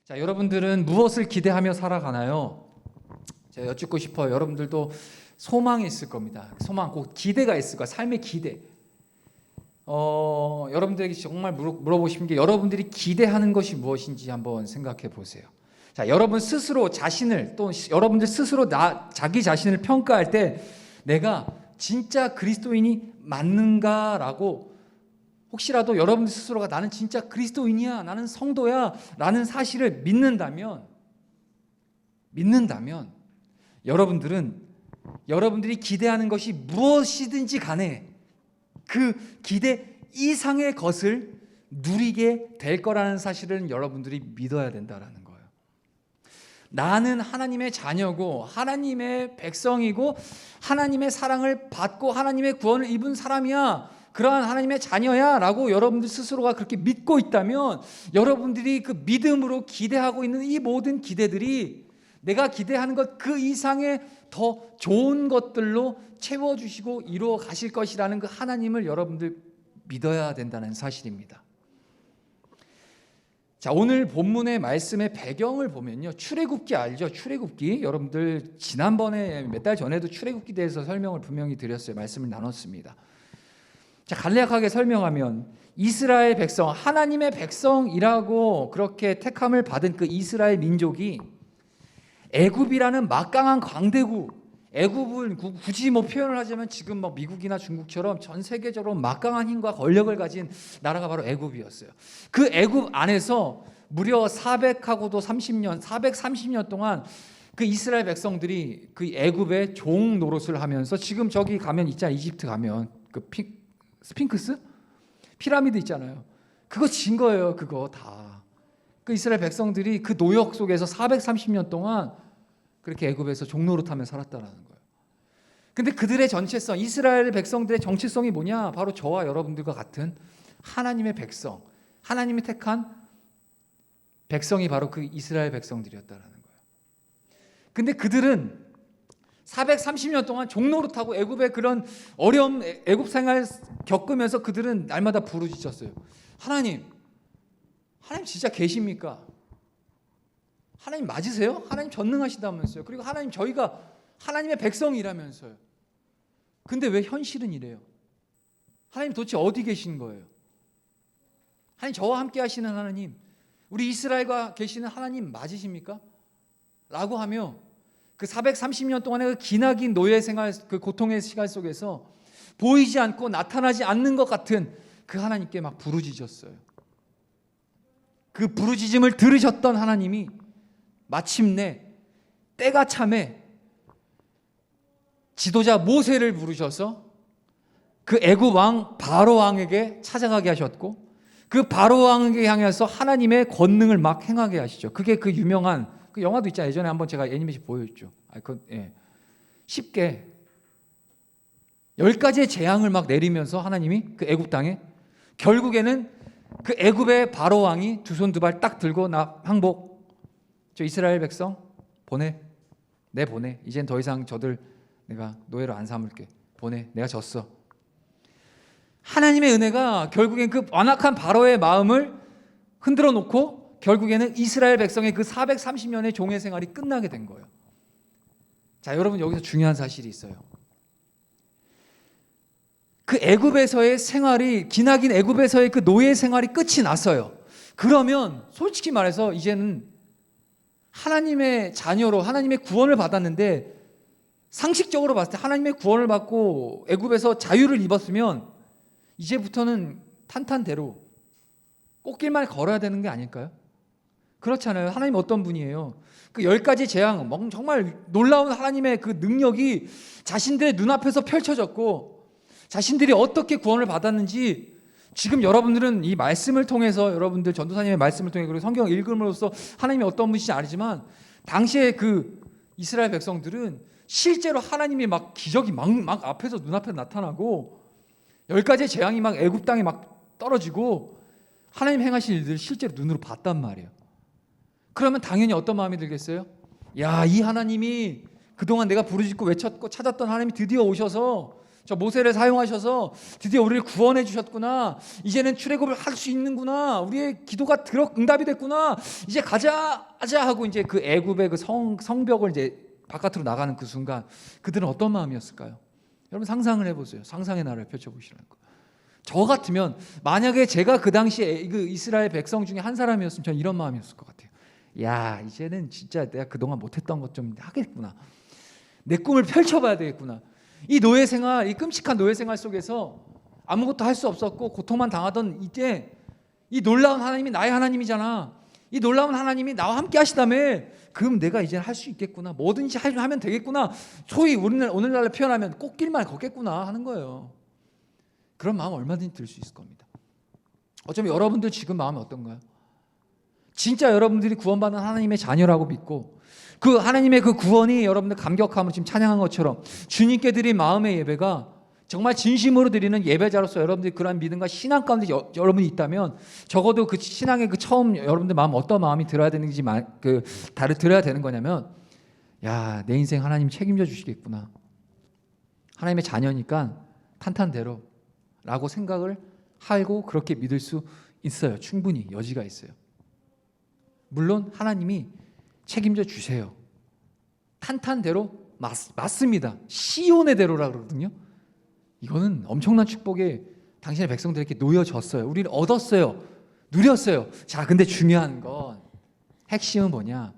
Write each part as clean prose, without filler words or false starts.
자, 여러분들은 무엇을 기대하며 살아가나요? 제가 여쭙고 싶어요. 여러분들도 소망이 있을 겁니다. 소망, 꼭 기대가 있을 거야. 삶의 기대. 여러분들에게 정말 물어보고 싶은 게 여러분들이 기대하는 것이 무엇인지 한번 생각해 보세요. 자, 여러분 스스로 자신을 또 여러분들 스스로 자기 자신을 평가할 때 내가 진짜 그리스도인이 맞는가라고 혹시라도 여러분들 스스로가 나는 진짜 그리스도인이야, 나는 성도야 라는 사실을 믿는다면 여러분들이 기대하는 것이 무엇이든지 간에 그 기대 이상의 것을 누리게 될 거라는 사실을 여러분들이 믿어야 된다라는 거예요. 나는 하나님의 자녀고 하나님의 백성이고 하나님의 사랑을 받고 하나님의 구원을 입은 사람이야, 그러한 하나님의 자녀야 라고 여러분들 스스로가 그렇게 믿고 있다면 여러분들이 그 믿음으로 기대하고 있는 이 모든 기대들이 내가 기대하는 것 그 이상의 더 좋은 것들로 채워주시고 이루어 가실 것이라는 그 하나님을 여러분들 믿어야 된다는 사실입니다. 자, 오늘 본문의 말씀의 배경을 보면요, 출애굽기 알죠? 출애굽기. 여러분들 지난번에 몇 달 전에도 출애굽기 대해서 설명을 분명히 드렸어요. 말씀을 나눴습니다. 자, 간략하게 설명하면 이스라엘 백성, 하나님의 백성이라고 그렇게 택함을 받은 그 이스라엘 민족이 애굽이라는 막강한 강대국, 애굽은 굳이 표현을 하자면 지금 미국이나 중국처럼 전 세계적으로 막강한 힘과 권력을 가진 나라가 바로 애굽이었어요. 그 애굽 안에서 무려 430년 동안 그 이스라엘 백성들이 그 애굽의 종 노릇을 하면서, 지금 저기 가면 있잖아요, 이집트 가면 그 스핑크스? 피라미드 있잖아요. 그거 진 거예요. 그거 다. 그 이스라엘 백성들이 그 노역 속에서 430년 동안 그렇게 애굽에서 종노릇하며 살았다라는 거예요. 근데 그들의 전체성, 이스라엘 백성들의 정체성이 뭐냐? 바로 저와 여러분들과 같은 하나님의 백성, 하나님이 택한 백성이 바로 그 이스라엘 백성들이었다라는 거예요. 근데 그들은 430년 동안 종노릇하고 애굽의 그런 어려움, 애굽 생활 겪으면서 그들은 날마다 부르짖었어요. 하나님 진짜 계십니까? 하나님 맞으세요? 하나님 전능하시다면서요. 그리고 하나님, 저희가 하나님의 백성이라면서요. 근데 왜 현실은 이래요? 하나님 도대체 어디 계신 거예요? 하나님, 저와 함께 하시는 하나님, 우리 이스라엘과 계시는 하나님 맞으십니까? 라고 하며 그 430년 동안의 그 기나긴 노예 생활, 그 고통의 시간 속에서 보이지 않고 나타나지 않는 것 같은 그 하나님께 막 부르짖었어요. 그 부르짖음을 들으셨던 하나님이 마침내 때가 참에 지도자 모세를 부르셔서 그 애굽 왕 바로 왕에게 찾아가게 하셨고, 그 바로 왕에게 향해서 하나님의 권능을 막 행하게 하시죠. 그게 그 유명한 그 영화도 있잖아요. 예전에 한번 제가 애니메이션 보여줬죠. 쉽게 10가지의 재앙을 막 내리면서 하나님이 그 애굽 땅에, 결국에는 그 애굽의 바로 왕이 두 손 두 발 딱 들고, 나 항복, 저 이스라엘 백성 보내, 보내. 이젠 더 이상 저들 내가 노예로 안 삼을게. 보내. 내가 졌어. 하나님의 은혜가 결국엔 그 완악한 바로의 마음을 흔들어 놓고 결국에는 이스라엘 백성의 그 430년의 종의 생활이 끝나게 된 거예요. 자, 여러분, 여기서 중요한 사실이 있어요. 그 애굽에서의 생활이, 기나긴 애굽에서의 그 노예 생활이 끝이 났어요. 그러면 솔직히 말해서 이제는 하나님의 자녀로 하나님의 구원을 받았는데, 상식적으로 봤을 때 하나님의 구원을 받고 애굽에서 자유를 입었으면 이제부터는 탄탄대로 꽃길만 걸어야 되는 게 아닐까요? 그렇잖아요. 하나님 어떤 분이에요? 그 10가지 재앙, 정말 놀라운 하나님의 그 능력이 자신들의 눈앞에서 펼쳐졌고, 자신들이 어떻게 구원을 받았는지 지금 여러분들은 이 말씀을 통해서, 여러분들 전도사님의 말씀을 통해 그리고 성경 읽음으로써 하나님이 어떤 분이신지 알지만, 당시에 그 이스라엘 백성들은 실제로 하나님이 막 기적이 막 앞에서 눈앞에 나타나고 10가지의 재앙이 막 애굽 땅에 막 떨어지고 하나님 행하신 일들을 실제로 눈으로 봤단 말이에요. 그러면 당연히 어떤 마음이 들겠어요? 야, 이 하나님이 그동안 내가 부르짖고 외쳤고 찾았던 하나님이 드디어 오셔서 저 모세를 사용하셔서 드디어 우리를 구원해 주셨구나. 이제는 출애굽을 할 수 있는구나. 우리의 기도가 응답이 됐구나. 이제 가자 하고 이제 그 애굽의 그 성벽을 이제 바깥으로 나가는 그 순간 그들은 어떤 마음이었을까요? 여러분 상상을 해보세요. 상상의 나라를 펼쳐보시라는 거. 저 같으면 만약에 제가 그 당시에 그 이스라엘 백성 중에 한 사람이었으면 저는 이런 마음이었을 것 같아요. 야, 이제는 진짜 내가 그동안 못했던 것 좀 하겠구나. 내 꿈을 펼쳐봐야 되겠구나. 이 노예 생활, 이 끔찍한 노예 생활 속에서 아무것도 할 수 없었고 고통만 당하던 이때 이 놀라운 하나님이 나의 하나님이잖아. 이 놀라운 하나님이 나와 함께 하시다며. 그럼 내가 이제 할 수 있겠구나. 뭐든지 하면 되겠구나. 소위 오늘날로 표현하면 꽃길만 걷겠구나 하는 거예요. 그런 마음 얼마든지 들 수 있을 겁니다. 어쩌면 여러분들 지금 마음이 어떤가요? 진짜 여러분들이 구원받은 하나님의 자녀라고 믿고 그 하나님의 그 구원이 여러분들 감격함으로 지금 찬양한 것처럼 주님께 드린 마음의 예배가 정말 진심으로 드리는 예배자로서 여러분들이 그런 믿음과 신앙 가운데 여러분이 있다면 적어도 그 신앙의 그 처음 여러분들 마음 어떤 마음이 들어야 되는지 들어야 되는 거냐면 야, 내 인생 하나님 책임져 주시겠구나. 하나님의 자녀니까 탄탄대로 라고 생각을 하고 그렇게 믿을 수 있어요. 충분히 여지가 있어요. 물론 하나님이 책임져 주세요. 탄탄대로 맞습니다. 시온의 대로라 그러거든요. 이거는 엄청난 축복에 당신의 백성들에게 놓여졌어요. 우리는 얻었어요. 누렸어요. 자, 근데 중요한 건 핵심은 뭐냐?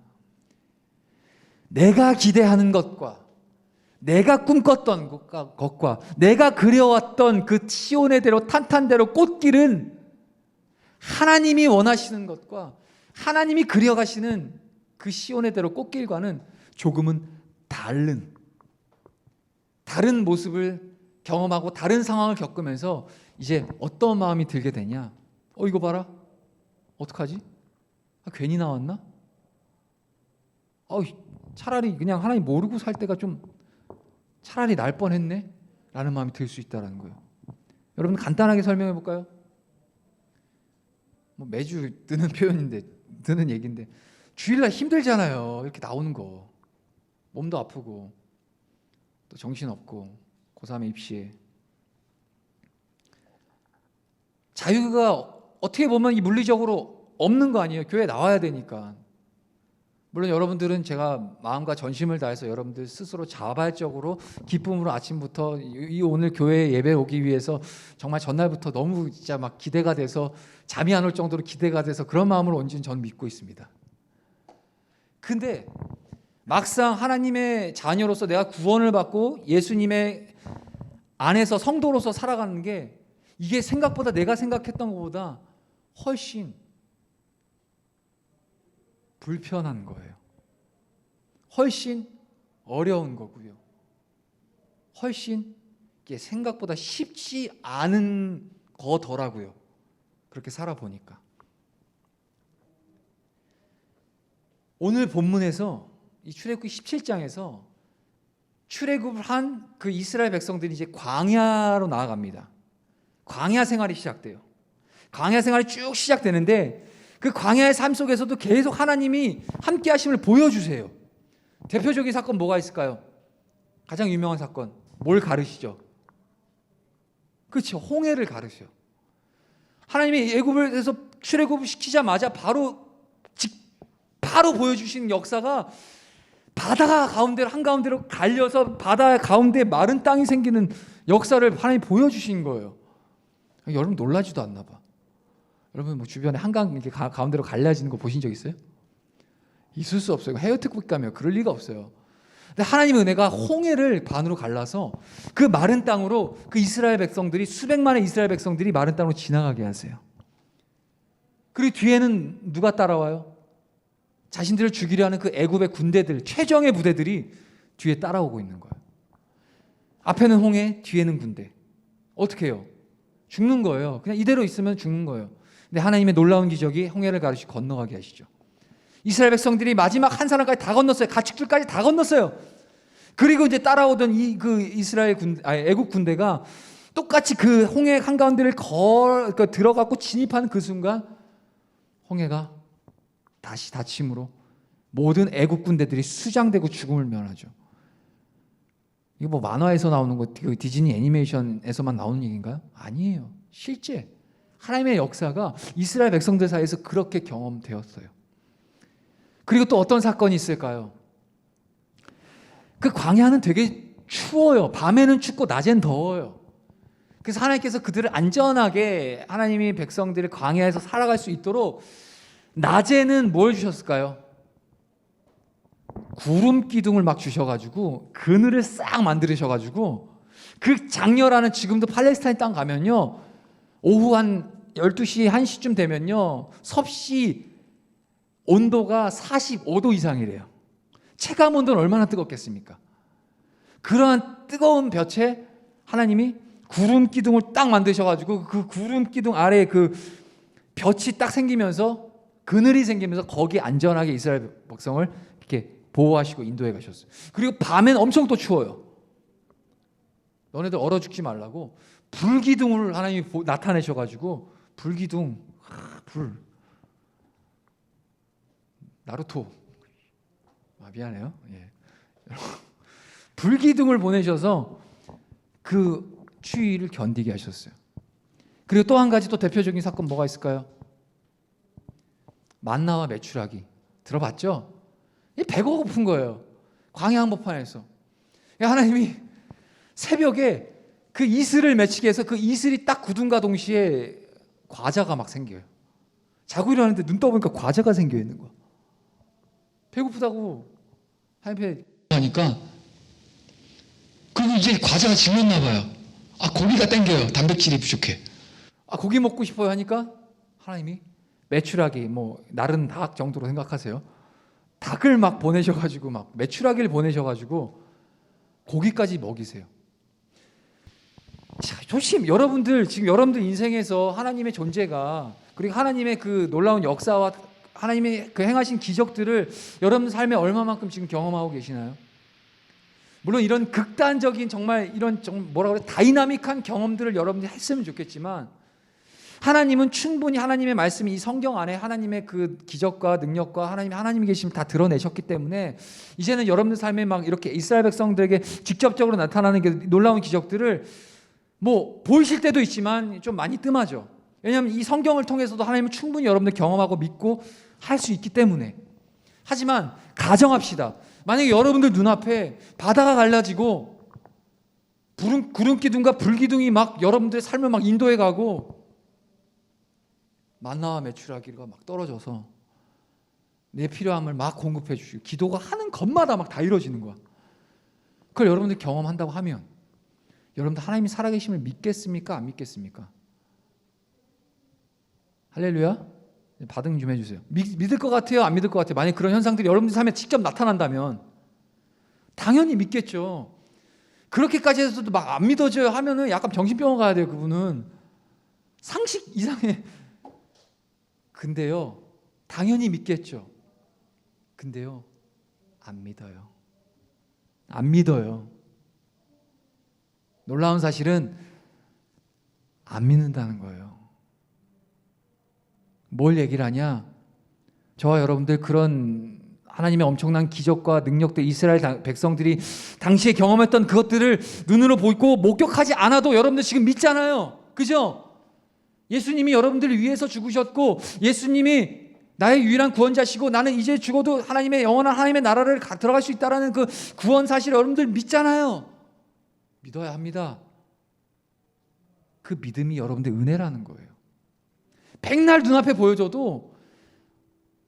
내가 기대하는 것과 내가 꿈꿨던 것과 내가 그려왔던 그 시온의 대로 탄탄대로 꽃길은 하나님이 원하시는 것과 하나님이 그려가시는 그 시온의 대로 꽃길과는 조금은 다른 모습을 경험하고 다른 상황을 겪으면서 이제 어떤 마음이 들게 되냐? 이거 봐라. 어떡하지? 괜히 나왔나? 차라리 그냥 하나님 모르고 살 때가 좀 차라리 날 뻔했네? 라는 마음이 들 수 있다는 거예요. 여러분 간단하게 설명해 볼까요? 매주 드는 표현인데 드는 얘기인데 주일날 힘들잖아요. 이렇게 나오는 거. 몸도 아프고 또 정신없고 고3의 입시에 자유가 어떻게 보면 이 물리적으로 없는 거 아니에요. 교회 나와야 되니까. 물론 여러분들은 제가 마음과 전심을 다해서 여러분들 스스로 자발적으로 기쁨으로 아침부터 이 오늘 교회에 예배 오기 위해서 정말 전날부터 너무 진짜 막 기대가 돼서 잠이 안 올 정도로 기대가 돼서 그런 마음으로 온지는 저는 믿고 있습니다. 근데 막상 하나님의 자녀로서 내가 구원을 받고 예수님의 안에서 성도로서 살아가는 게 이게 생각보다 내가 생각했던 것보다 훨씬 불편한 거예요. 훨씬 어려운 거고요. 훨씬 이게 생각보다 쉽지 않은 거더라고요. 그렇게 살아보니까. 오늘 본문에서 이 출애굽기 17장에서 출애굽을 한 그 이스라엘 백성들이 이제 광야로 나아갑니다. 광야 생활이 시작돼요. 광야 생활이 쭉 시작되는데 그 광야의 삶 속에서도 계속 하나님이 함께 하심을 보여주세요. 대표적인 사건 뭐가 있을까요? 가장 유명한 사건 뭘 가르시죠? 그렇죠. 홍해를 가르셔요. 하나님이 애굽에서 출애굽을 시키자마자 바로 보여주신 역사가 바다 가운데로 한가운데로 갈려서 바다 가운데 마른 땅이 생기는 역사를 하나님이 보여주신 거예요. 여러분 놀라지도 않나 봐. 여러분 주변에 한강 이렇게 가운데로 갈라지는 거 보신 적 있어요? 있을 수 없어요. 해외특급 가면 그럴 리가 없어요. 근데 하나님의 은혜가 홍해를 반으로 갈라서 그 마른 땅으로 그 이스라엘 백성들이 수백만의 이스라엘 백성들이 마른 땅으로 지나가게 하세요. 그리고 뒤에는 누가 따라와요? 자신들을 죽이려 하는 그 애굽의 군대들, 최정예 부대들이 뒤에 따라오고 있는 거예요. 앞에는 홍해, 뒤에는 군대. 어떻게 해요? 죽는 거예요. 그냥 이대로 있으면 죽는 거예요. 근데 하나님의 놀라운 기적이 홍해를 가르시 건너가게 하시죠. 이스라엘 백성들이 마지막 한 사람까지 다 건넜어요. 가축들까지 다 건넜어요. 그리고 이제 따라오던 애국 군대가 똑같이 그 홍해 한가운데를 들어가고 진입하는 그 순간 홍해가 다시 닫힘으로 모든 애국 군대들이 수장되고 죽음을 면하죠. 이거 뭐 만화에서 나오는 거, 디즈니 애니메이션에서만 나오는 얘기인가요? 아니에요. 실제 하나님의 역사가 이스라엘 백성들 사이에서 그렇게 경험되었어요. 그리고 또 어떤 사건이 있을까요? 그 광야는 되게 추워요. 밤에는 춥고 낮엔 더워요. 그래서 하나님께서 그들을 안전하게 하나님이 백성들을 광야에서 살아갈 수 있도록 낮에는 뭘 주셨을까요? 구름 기둥을 막 주셔가지고 그늘을 싹 만드셔가지고 그 장렬하는, 지금도 팔레스타인 땅 가면요 오후 한 12시 1시쯤 되면요 섭씨 온도가 45도 이상이래요. 체감 온도는 얼마나 뜨겁겠습니까? 그러한 뜨거운 볕에 하나님이 구름 기둥을 딱 만드셔가지고 그 구름 기둥 아래에 그 볕이 딱 생기면서 그늘이 생기면서 거기 안전하게 이스라엘 백성을 이렇게 보호하시고 인도해 가셨어요. 그리고 밤엔 엄청 또 추워요. 너네들 얼어 죽지 말라고 불기둥을 하나님이 나타내셔가지고 불기둥, 불 나루토, 미안해요. 예. 불기둥을 보내셔서 그 추위를 견디게 하셨어요. 그리고 또 한 가지 또 대표적인 사건 뭐가 있을까요? 만나와 메추라기 들어봤죠? 배가 고픈 거예요. 광야 한복판에서 하나님이 새벽에 그 이슬을 맺히게 해서 그 이슬이 딱 굳은가 동시에 과자가 막 생겨요. 자고 일어나는데 눈 떠보니까 과자가 생겨 있는 거야. 배고프다고 하나님 하니까 그리고 이제 과자가 질렸나 봐요. 고기가 땡겨요. 단백질이 부족해. 고기 먹고 싶어요 하니까 하나님이 메추라기, 뭐 나른 닭 정도로 생각하세요. 닭을 막 보내셔가지고 막 메추라기를 보내셔가지고 고기까지 먹이세요. 자, 조심. 여러분들 지금 여러분들 인생에서 하나님의 존재가, 그리고 하나님의 그 놀라운 역사와 하나님의 그 행하신 기적들을 여러분 삶에 얼마만큼 지금 경험하고 계시나요? 물론 이런 극단적인 정말 이런 뭐라 그래 다이나믹한 경험들을 여러분들이 했으면 좋겠지만 하나님은 충분히 하나님의 말씀이 이 성경 안에 하나님의 그 기적과 능력과 하나님이 계심을 다 드러내셨기 때문에 이제는 여러분들 삶에 막 이렇게 이스라엘 백성들에게 직접적으로 나타나는 게 놀라운 기적들을 뭐 보이실 때도 있지만 좀 많이 뜸하죠. 왜냐하면 이 성경을 통해서도 하나님은 충분히 여러분들 경험하고 믿고 할 수 있기 때문에. 하지만 가정합시다. 만약에 여러분들 눈앞에 바다가 갈라지고 구름 기둥과 불 기둥이 막 여러분들의 삶을 막 인도해 가고 만나와 메추라기가 막 떨어져서 내 필요함을 막 공급해 주시고 기도가 하는 것마다 막 다 이루어지는 거야. 그걸 여러분들 경험한다고 하면 여러분들 하나님이 살아계심을 믿겠습니까? 안 믿겠습니까? 할렐루야. 반응 좀 해주세요. 믿을 것 같아요? 안 믿을 것 같아요? 만약 그런 현상들이 여러분들 삶에 직접 나타난다면 당연히 믿겠죠. 그렇게까지 해서도 막 안 믿어져요 하면은 약간 정신병원 가야 돼요. 그분은 상식 이상의. 근데요 당연히 믿겠죠. 근데요 안 믿어요. 안 믿어요. 놀라운 사실은 안 믿는다는 거예요. 뭘 얘기를 하냐? 저와 여러분들 그런 하나님의 엄청난 기적과 능력들 이스라엘 백성들이 당시에 경험했던 그것들을 눈으로 보고 목격하지 않아도 여러분들 지금 믿잖아요. 그죠? 예수님이 여러분들을 위해서 죽으셨고 예수님이 나의 유일한 구원자시고 나는 이제 죽어도 하나님의 영원한 하나님의 나라를 들어갈 수 있다는 그 구원 사실을 여러분들 믿잖아요. 믿어야 합니다. 그 믿음이 여러분들 은혜라는 거예요. 백날 눈앞에 보여줘도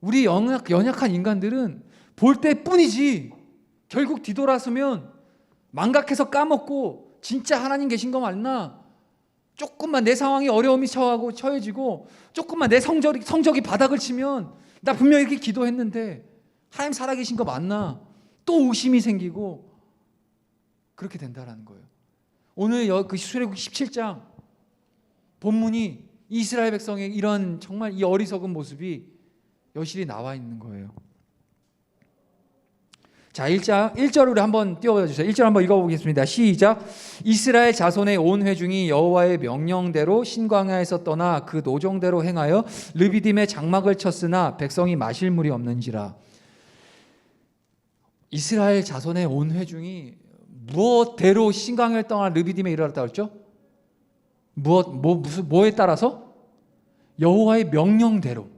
우리 연약한 인간들은 볼 때뿐이지 결국 뒤돌아서면 망각해서 까먹고 진짜 하나님 계신 거 맞나? 조금만 내 상황이 어려움이 처해지고 조금만 내 성적이 바닥을 치면 나 분명히 이렇게 기도했는데 하나님 살아계신 거 맞나? 또 의심이 생기고 그렇게 된다라는 거예요. 오늘 그 출애굽기 17장 본문이 이스라엘 백성의 이런 정말 이 어리석은 모습이 여실히 나와 있는 거예요. 자, 1절 우리 한번 띄워봐 주세요. 1절 한번 읽어보겠습니다. 시작. 이스라엘 자손의 온 회중이 여호와의 명령대로 신광야에서 떠나 그 노정대로 행하여 르비딤에 장막을 쳤으나 백성이 마실 물이 없는지라. 이스라엘 자손의 온 회중이 무엇대로 신강을 떠나 르비딤에 이르렀다 그랬죠? 뭐에 따라서? 여호와의 명령대로,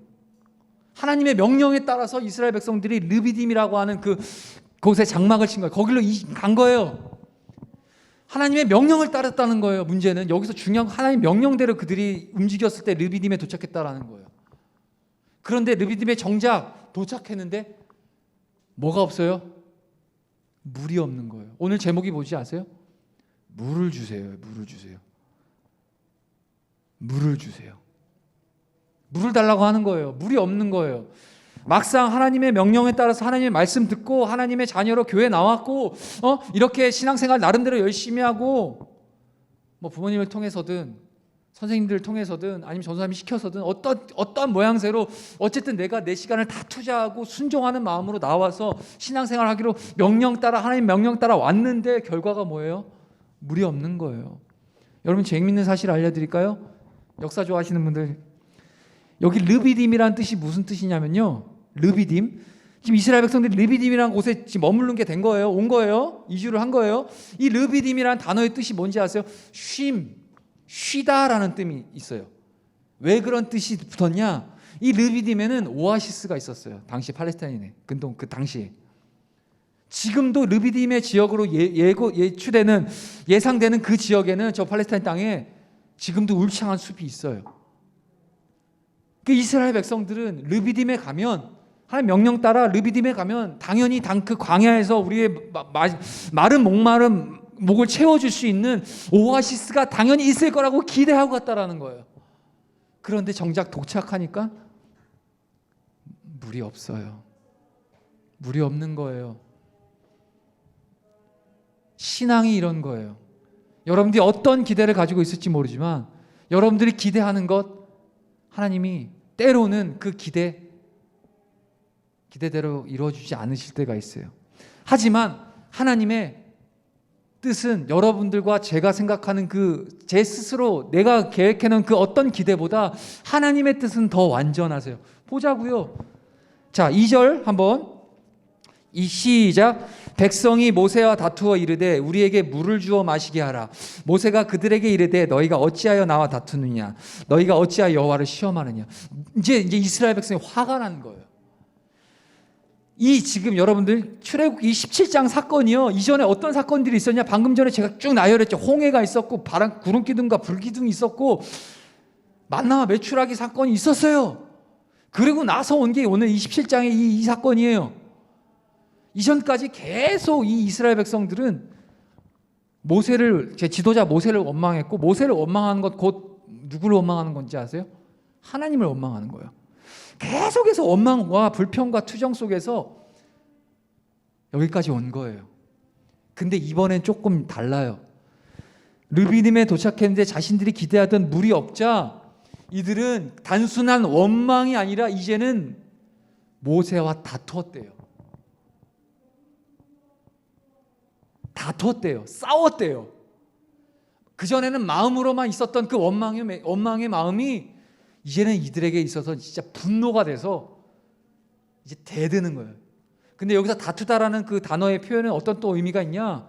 하나님의 명령에 따라서 이스라엘 백성들이 르비딤이라고 하는 그곳에 장막을 친 거예요. 거기로 간 거예요. 하나님의 명령을 따랐다는 거예요. 문제는 여기서 중요한 건 하나님의 명령대로 그들이 움직였을 때 르비딤에 도착했다라는 거예요. 그런데 르비딤에 정작 도착했는데 뭐가 없어요? 물이 없는 거예요. 오늘 제목이 뭐지 아세요? 물을 주세요. 물을 주세요. 물을 주세요. 물을 달라고 하는 거예요. 물이 없는 거예요. 막상 하나님의 명령에 따라서 하나님의 말씀 듣고 하나님의 자녀로 교회 나왔고 이렇게 신앙생활 나름대로 열심히 하고 뭐 부모님을 통해서든 선생님들을 통해서든 아니면 전도사님이 시켜서든 어떠한 모양새로 어쨌든 내가 내 시간을 다 투자하고 순종하는 마음으로 나와서 신앙생활 하기로 명령 따라 하나님 명령 따라 왔는데 결과가 뭐예요? 물이 없는 거예요. 여러분 재밌는 사실 알려드릴까요? 역사 좋아하시는 분들, 여기 르비딤이라는 뜻이 무슨 뜻이냐면요, 르비딤, 지금 이스라엘 백성들이 르비딤이라는 곳에 지금 머무른 게 된 거예요. 온 거예요. 이주를 한 거예요. 이 르비딤이라는 단어의 뜻이 뭔지 아세요? 쉬다라는 뜻이 있어요. 왜 그런 뜻이 붙었냐? 이 르비딤에는 오아시스가 있었어요. 당시 팔레스타인에, 그 당시에. 지금도 르비딤의 지역으로 예상되는 그 지역에는, 저 팔레스타인 땅에 지금도 울창한 숲이 있어요. 그 이스라엘 백성들은 르비딤에 가면, 하나님 명령 따라 르비딤에 가면 당연히 그 광야에서 우리의 마른 목을 채워줄 수 있는 오아시스가 당연히 있을 거라고 기대하고 갔다라는 거예요. 그런데 정작 도착하니까 물이 없어요. 물이 없는 거예요. 신앙이 이런 거예요. 여러분들이 어떤 기대를 가지고 있을지 모르지만 여러분들이 기대하는 것, 하나님이 때로는 그 기대대로 이루어주지 않으실 때가 있어요. 하지만 하나님의 뜻은 여러분들과 제가 생각하는 제 스스로 내가 계획해놓은 그 어떤 기대보다 하나님의 뜻은 더 완전하세요. 보자고요. 자, 2절 한번 시작. 백성이 모세와 다투어 이르되 우리에게 물을 주어 마시게 하라. 모세가 그들에게 이르되 너희가 어찌하여 나와 다투느냐? 너희가 어찌하여 여호와를 시험하느냐? 이제 이스라엘 백성이 화가 난 거예요. 지금 여러분들 출애굽기 17장 사건이요, 이전에 어떤 사건들이 있었냐? 방금 전에 제가 쭉 나열했죠. 홍해가 있었고 구름 기둥과 불 기둥이 있었고 만나와 메추라기 사건이 있었어요. 그리고 나서 온 게 오늘 27장의 이 사건이에요. 이전까지 계속 이 이스라엘 백성들은 제 지도자 모세를 원망했고, 모세를 원망하는 것 곧 누구를 원망하는 건지 아세요? 하나님을 원망하는 거예요. 계속해서 원망과 불평과 투정 속에서 여기까지 온 거예요. 근데 이번엔 조금 달라요. 르비딤에 도착했는데 자신들이 기대하던 물이 없자 이들은 단순한 원망이 아니라 이제는 모세와 다투었대요. 싸웠대요. 그전에는 마음으로만 있었던 그 원망의 마음이 이제는 이들에게 있어서 진짜 분노가 돼서 이제 대드는 거예요. 근데 여기서 다투다라는 그 단어의 표현은 어떤 또 의미가 있냐?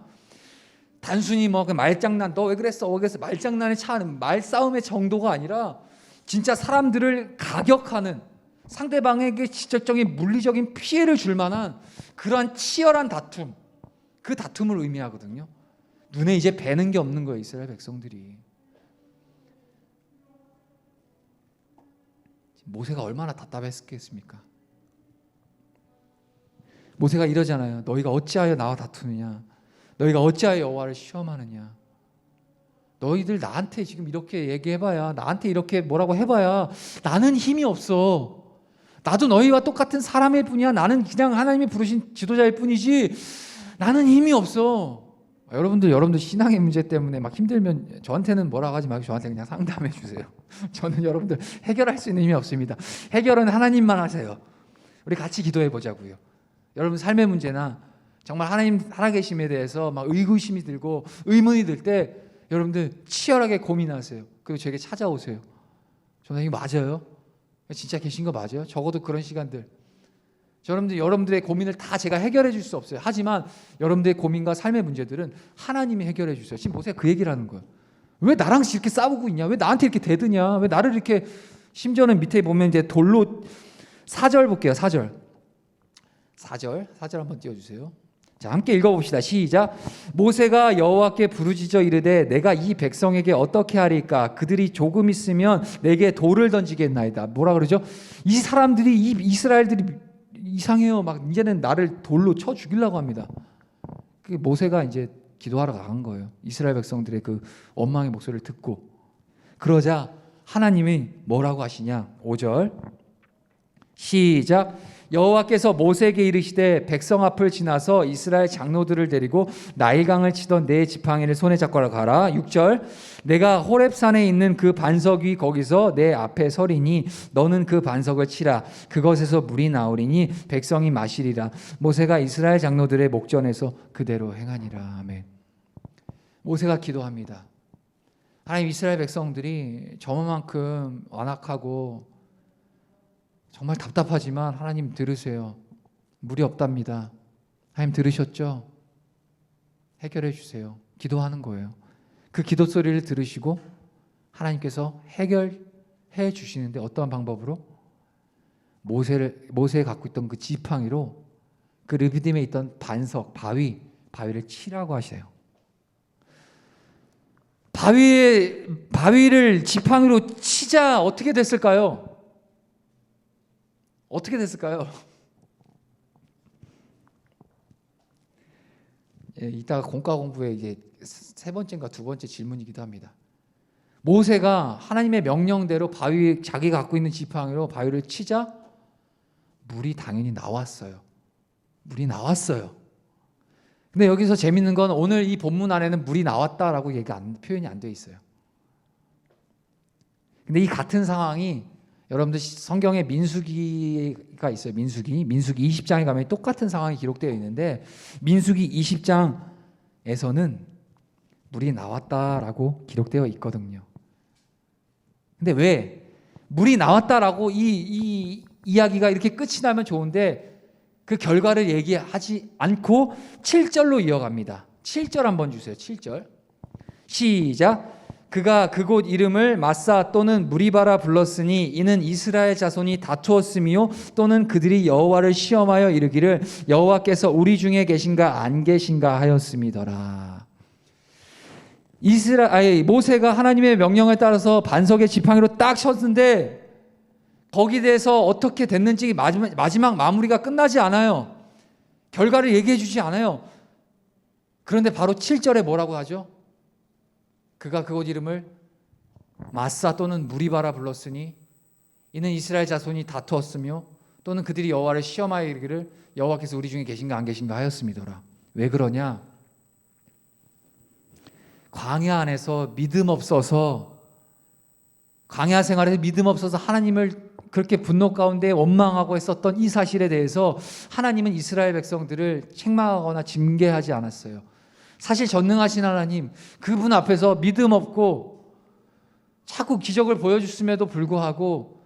단순히 그 말장난, 너 왜 그랬어? 말장난에 차는 말싸움의 정도가 아니라 진짜 사람들을 가격하는, 상대방에게 직접적인 물리적인 피해를 줄 만한 그러한 치열한 다툼, 그 다툼을 의미하거든요. 눈에 이제 뵈는 게 없는 거예요, 이스라엘 백성들이. 모세가 얼마나 답답했겠습니까? 모세가 이러잖아요. 너희가 어찌하여 나와 다투느냐? 너희가 어찌하여 여호와를 시험하느냐? 너희들 나한테 지금 이렇게 얘기해봐야, 나한테 이렇게 뭐라고 해봐야 나는 힘이 없어. 나도 너희와 똑같은 사람일 뿐이야. 나는 그냥 하나님이 부르신 지도자일 뿐이지 나는 힘이 없어. 여러분들 신앙의 문제 때문에 막 힘들면 저한테는 뭐라고 하지 말고 저한테 그냥 상담해 주세요. 저는 여러분들 해결할 수 있는 힘이 없습니다. 해결은 하나님만 하세요. 우리 같이 기도해 보자고요. 여러분 삶의 문제나 정말 하나님 살아계심에 대해서 막 의구심이 들고 의문이 들 때 여러분들 치열하게 고민하세요. 그리고 저에게 찾아오세요. 저는 이거 맞아요? 진짜 계신 거 맞아요? 적어도 그런 시간들 여러분들의 고민을 다 제가 해결해 줄 수 없어요. 하지만 여러분들의 고민과 삶의 문제들은 하나님이 해결해 주세요. 지금 모세가 그 얘기를 하는 거예요. 왜 나랑 이렇게 싸우고 있냐? 왜 나한테 이렇게 대드냐? 왜 나를 이렇게, 심지어는 밑에 보면 이제 돌로, 4절 볼게요. 4절 한번 띄워주세요. 자, 함께 읽어봅시다. 시작. 모세가 여호와께 부르짖어 이르되 내가 이 백성에게 어떻게 하리까? 그들이 조금 있으면 내게 돌을 던지겠나이다. 뭐라 그러죠? 이 사람들이, 이 이스라엘들이 이상해요. 막 이제는 나를 돌로 쳐 죽이려고 합니다. 그 모세가 이제 기도하러 간 거예요. 이스라엘 백성들의 그 원망의 목소리를 듣고. 그러자 하나님이 뭐라고 하시냐? 5절 시작. 여호와께서 모세에게 이르시되 백성 앞을 지나서 이스라엘 장로들을 데리고 나일강을 치던 네 지팡이를 손에 잡고 가라. 6절. 내가 호렙산에 있는 그 반석 위 거기서 내 앞에 서리니 너는 그 반석을 치라. 그것에서 물이 나오리니 백성이 마시리라. 모세가 이스라엘 장로들의 목전에서 그대로 행하니라. 아멘. 모세가 기도합니다. 하나님, 이스라엘 백성들이 저만큼 완악하고 정말 답답하지만 하나님 들으세요. 물이 없답니다. 하나님 들으셨죠? 해결해 주세요. 기도하는 거예요. 그 기도 소리를 들으시고 하나님께서 해결해 주시는데 어떠한 방법으로? 모세가 갖고 있던 그 지팡이로 그 르비딤에 있던 반석, 바위를 치라고 하세요. 바위를 지팡이로 치자 어떻게 됐을까요? 어떻게 됐을까요? 예, 이따가 공과 공부에 이게 세 번째인가 두 번째 질문이기도 합니다. 모세가 하나님의 명령대로 자기가 갖고 있는 지팡이로 바위를 치자 물이 당연히 나왔어요. 물이 나왔어요. 근데 여기서 재밌는 건 오늘 이 본문 안에는 물이 나왔다라고 표현이 안 돼 있어요. 근데 이 같은 상황이 여러분들 성경에 민수기가 있어요. 민수기 20장에 가면 똑같은 상황이 기록되어 있는데 민수기 20장에서는 물이 나왔다라고 기록되어 있거든요. 근데 왜 물이 나왔다라고 이 이야기가 이렇게 끝이 나면 좋은데 그 결과를 얘기하지 않고 7절로 이어갑니다. 7절 한번 주세요. 7절 시작. 그가 그곳 이름을 마사 또는 무리바라 불렀으니 이는 이스라엘 자손이 다투었으며 또는 그들이 여호와를 시험하여 이르기를 여호와께서 우리 중에 계신가 안 계신가 하였음이더라. 모세가 하나님의 명령에 따라서 반석의 지팡이로 딱 쳤는데 거기에 대해서 어떻게 됐는지 마지막 마무리가 끝나지 않아요. 결과를 얘기해 주지 않아요. 그런데 바로 7절에 뭐라고 하죠? 그가 그곳 이름을 마사 또는 무리바라 불렀으니 이는 이스라엘 자손이 다투었으며 또는 그들이 여호와를 시험하여 이르기를 여호와께서 우리 중에 계신가 안 계신가 하였음이더라. 왜 그러냐? 광야 안에서 믿음 없어서, 광야 생활에서 믿음 없어서 하나님을 그렇게 분노 가운데 원망하고 했었던 이 사실에 대해서 하나님은 이스라엘 백성들을 책망하거나 징계하지 않았어요. 사실 전능하신 하나님, 그분 앞에서 믿음 없고 자꾸 기적을 보여줬음에도 불구하고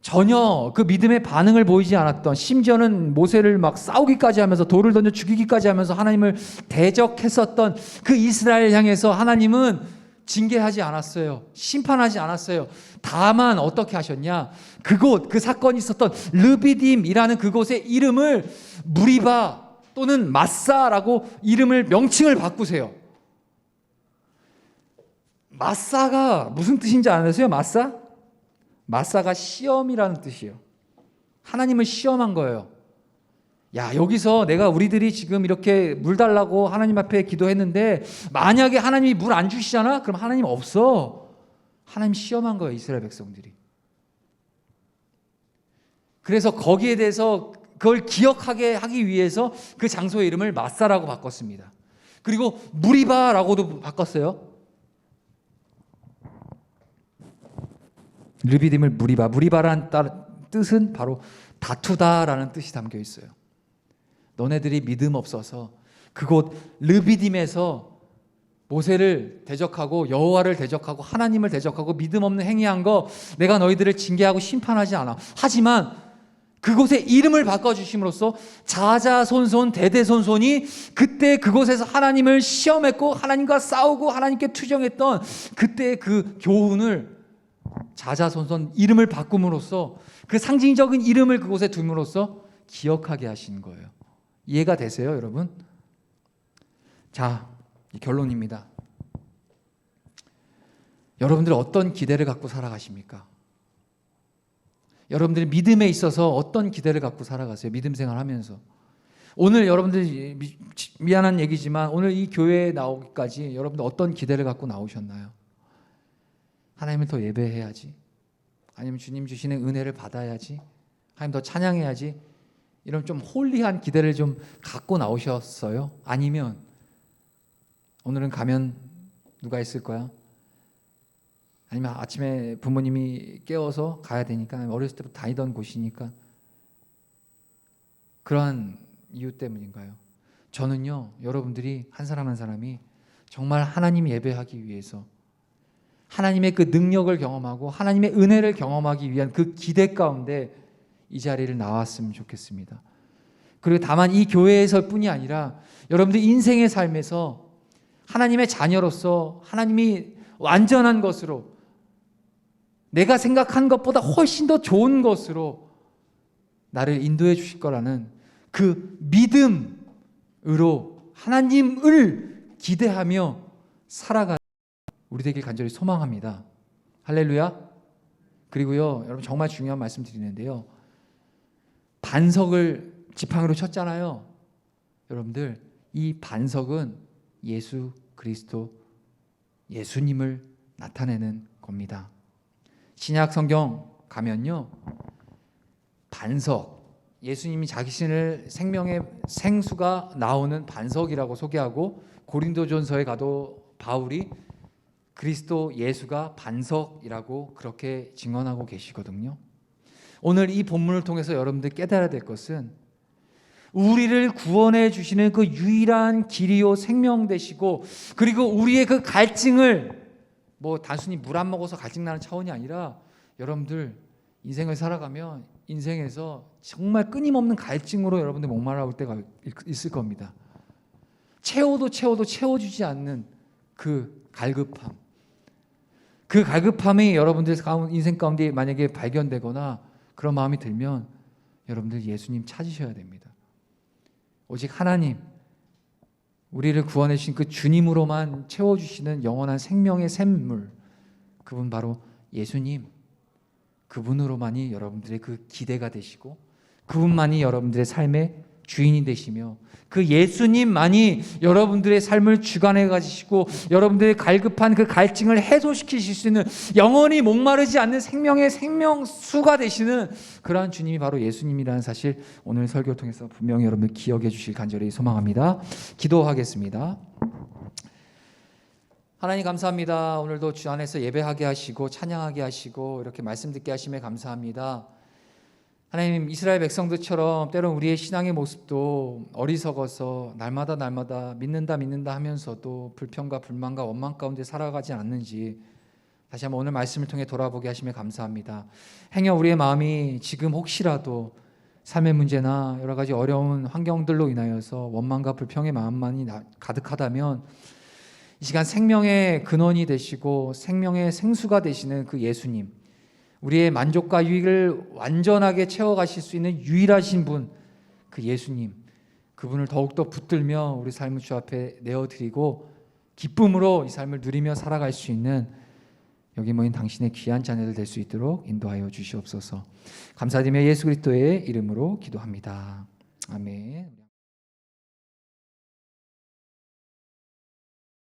전혀 그 믿음의 반응을 보이지 않았던, 심지어는 모세를 막 싸우기까지 하면서 돌을 던져 죽이기까지 하면서 하나님을 대적했었던 그 이스라엘 향해서 하나님은 징계하지 않았어요. 심판하지 않았어요. 다만 어떻게 하셨냐? 그 사건이 있었던 르비딤이라는 그곳의 이름을 무리바 또는 마사라고 명칭을 바꾸세요. 마사가 무슨 뜻인지 아세요? 마사가 시험이라는 뜻이에요. 하나님을 시험한 거예요. 야, 여기서 우리들이 지금 이렇게 물 달라고 하나님 앞에 기도했는데 만약에 하나님이 물 안 주시잖아? 그럼 하나님 없어. 하나님 시험한 거예요, 이스라엘 백성들이. 그래서 거기에 대해서 그걸 기억하게 하기 위해서 그 장소의 이름을 마사라고 바꿨습니다. 그리고 무리바라고도 바꿨어요. 르비딤을 무리바라는 뜻은 바로 다투다라는 뜻이 담겨 있어요. 너네들이 믿음 없어서 그곳 르비딤에서 모세를 대적하고 여호와를 대적하고 하나님을 대적하고 믿음 없는 행위한 거 내가 너희들을 징계하고 심판하지 않아. 하지만 그곳에 이름을 바꿔주심으로써 자자손손 대대손손이 그때 그곳에서 하나님을 시험했고 하나님과 싸우고 하나님께 투정했던 그때의 그 교훈을 자자손손 이름을 바꿈으로써 그 상징적인 이름을 그곳에 둠으로써 기억하게 하신 거예요. 이해가 되세요, 여러분? 자, 결론입니다. 여러분들 어떤 기대를 갖고 살아가십니까? 여러분들이 믿음에 있어서 어떤 기대를 갖고 살아가세요? 믿음 생활하면서. 오늘 여러분들 미안한 얘기지만 오늘 이 교회에 나오기까지 여러분들 어떤 기대를 갖고 나오셨나요? 하나님을 더 예배해야지, 아니면 주님 주시는 은혜를 받아야지, 하나님 더 찬양해야지, 이런 좀 홀리한 기대를 좀 갖고 나오셨어요? 아니면 오늘은 가면 누가 있을 거야? 아니면 아침에 부모님이 깨워서 가야 되니까, 어렸을 때부터 다니던 곳이니까, 그러한 이유 때문인가요? 저는요, 여러분들이 한 사람 한 사람이 정말 하나님 예배하기 위해서 하나님의 그 능력을 경험하고 하나님의 은혜를 경험하기 위한 그 기대 가운데 이 자리를 나왔으면 좋겠습니다. 그리고 다만 이 교회에서 뿐이 아니라 여러분들 인생의 삶에서 하나님의 자녀로서 하나님이 완전한 것으로, 내가 생각한 것보다 훨씬 더 좋은 것으로 나를 인도해 주실 거라는 그 믿음으로 하나님을 기대하며 살아가는 우리 되길 간절히 소망합니다. 할렐루야. 그리고요, 여러분 정말 중요한 말씀 드리는데요, 반석을 지팡이로 쳤잖아요. 여러분들 이 반석은 예수 그리스도, 예수님을 나타내는 겁니다. 신약 성경 가면요, 반석, 예수님이 자신을 생명의 생수가 나오는 반석이라고 소개하고, 고린도전서에 가도 바울이 그리스도 예수가 반석이라고 그렇게 증언하고 계시거든요. 오늘 이 본문을 통해서 여러분들 깨달아야 될 것은, 우리를 구원해 주시는 그 유일한 길이요 생명 되시고, 그리고 우리의 그 갈증을 뭐 단순히 물 안 먹어서 갈증 나는 차원이 아니라, 여러분들 인생을 살아가면 인생에서 정말 끊임없는 갈증으로 여러분들 목말라 올 때가 있을 겁니다. 채워도 채워주지 않는 그 갈급함, 그 갈급함이 여러분들 인생 가운데 만약에 발견되거나 그런 마음이 들면 여러분들 예수님 찾으셔야 됩니다. 오직 하나님, 우리를 구원해 주신 그 주님으로만 채워주시는 영원한 생명의 샘물, 그분 바로 예수님, 그분으로만이 여러분들의 그 기대가 되시고, 그분만이 여러분들의 삶의 주인이 되시며, 그 예수님만이 여러분들의 삶을 주관해 가지시고 여러분들의 갈급한 그 갈증을 해소시키실 수 있는, 영원히 목마르지 않는 생명의 생명수가 되시는 그러한 주님이 바로 예수님이라는 사실, 오늘 설교를 통해서 분명히 여러분들 기억해 주실 간절히 소망합니다. 기도하겠습니다. 하나님 감사합니다. 오늘도 주 안에서 예배하게 하시고 찬양하게 하시고 이렇게 말씀 듣게 하심에 감사합니다. 하나님, 이스라엘 백성들처럼 때론 우리의 신앙의 모습도 어리석어서 날마다 믿는다 하면서도 불평과 불만과 원망 가운데 살아가지 않는지 다시 한번 오늘 말씀을 통해 돌아보게 하심에 감사합니다. 행여 우리의 마음이 지금 혹시라도 삶의 문제나 여러 가지 어려운 환경들로 인하여서 원망과 불평의 마음만이 가득하다면, 이 시간 생명의 근원이 되시고 생명의 생수가 되시는 그 예수님, 우리의 만족과 유익을 완전하게 채워가실 수 있는 유일하신 분, 그 예수님, 그분을 더욱더 붙들며 우리 삶을 주 앞에 내어드리고 기쁨으로 이 삶을 누리며 살아갈 수 있는 여기 모인 당신의 귀한 자녀들 될 수 있도록 인도하여 주시옵소서. 감사드리며 예수 그리스도의 이름으로 기도합니다. 아멘.